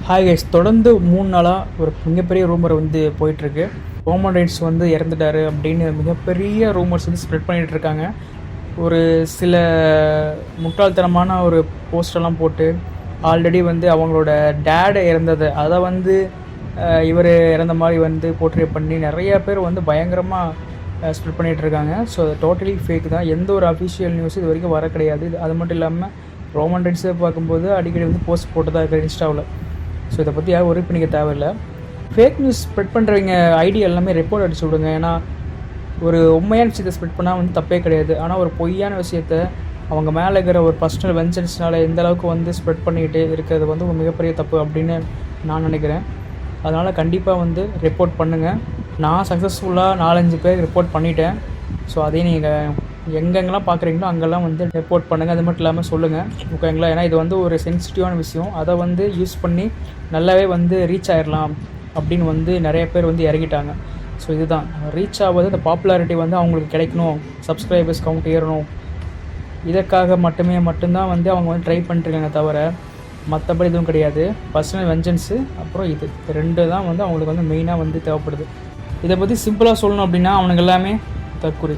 Hi guys, தொடர்ந்து 3 நாளாக ஒரு மிகப்பெரிய ரூமர் வந்து போயிட்டுருக்கு. ரோமன் ரைன்ஸ் வந்து இறந்துட்டாரு அப்படின்னு மிகப்பெரிய ரூமர்ஸ் வந்து ஸ்ப்ரெட் பண்ணிகிட்டு இருக்காங்க. ஒரு சில முட்டாள்தனமான ஒரு போஸ்டெல்லாம் போட்டு ஆல்ரெடி வந்து அவங்களோட டேடை இறந்தது அதை வந்து இவர் இறந்த மாதிரி வந்து போர்ட்ரே பண்ணி நிறையா பேர் வந்து பயங்கரமாக ஸ்ப்ரெட் பண்ணிகிட்டு இருக்காங்க. ஸோ அது டோட்டலி ஃபேக் தான். எந்த ஒரு அஃபிஷியல் நியூஸ் இது வரைக்கும் வர கிடையாது. அது மட்டும் இல்லாமல் ரோமன் ரைன்ஸை பார்க்கும்போது அடிக்கடி வந்து போஸ்ட் போட்டு தான் இருக்கிற இன்ஸ்டாவில். ஸோ இதை பற்றி யாரும் ஒரே பண்ணிக்க தேவையில்லை. ஃபேக் நியூஸ் ஸ்ப்ரெட் பண்ணுறவங்க ஐடி எல்லாமே ரிப்போர்ட் அடிச்சு விடுங்க. ஏன்னா ஒரு உண்மையான விஷயத்தை ஸ்ப்ரெட் பண்ணால் வந்து தப்பே கிடையாது. ஆனால் ஒரு பொய்யான விஷயத்த அவங்க மேலே இருக்கிற ஒரு பர்சனல் வெஞ்சன்ஸ்னால் எந்த அளவுக்கு வந்து ஸ்ப்ரெட் பண்ணிக்கிட்டு இருக்கிறது வந்து ஒரு மிகப்பெரிய தப்பு அப்படின்னு நான் நினைக்கிறேன். அதனால் கண்டிப்பாக வந்து ரிப்போர்ட் பண்ணுங்கள். நான் சக்ஸஸ்ஃபுல்லாக 4-5 பேர் ரிப்போர்ட் பண்ணிட்டேன். ஸோ அதையும் நீங்கள் எங்கெங்கெல்லாம் பார்க்குறீங்களோ அங்கெல்லாம் வந்து ரிப்போர்ட் பண்ணுங்கள். அது மட்டும் இல்லாமல் சொல்லுங்கள், ஓகேங்களா? ஏன்னா இது வந்து ஒரு சென்சிட்டிவான விஷயம். அதை வந்து யூஸ் பண்ணி நல்லாவே வந்து ரீச் ஆகிடலாம் அப்படின்னு வந்து நிறைய பேர் வந்து இறங்கிட்டாங்க. ஸோ இதுதான் ரீச் ஆகுது. இந்த பாப்புலாரிட்டி வந்து அவங்களுக்கு கிடைக்கணும், சப்ஸ்கிரைபர்ஸ் கவுண்ட் ஏறணும், இதற்காக மட்டும்தான் வந்து அவங்க வந்து ட்ரை பண்ணிட்டுருக்காங்க தவிர மற்றபடி எதுவும் கிடையாது. பர்சனல் வெஞ்சன்ஸு அப்புறம் இது 2 தான் வந்து அவங்களுக்கு வந்து மெயினாக வந்து தேவைப்படுது. இதை பற்றி சிம்பிளாக சொல்லணும் அப்படின்னா அவனுக்கு எல்லாமே தற்கொலை.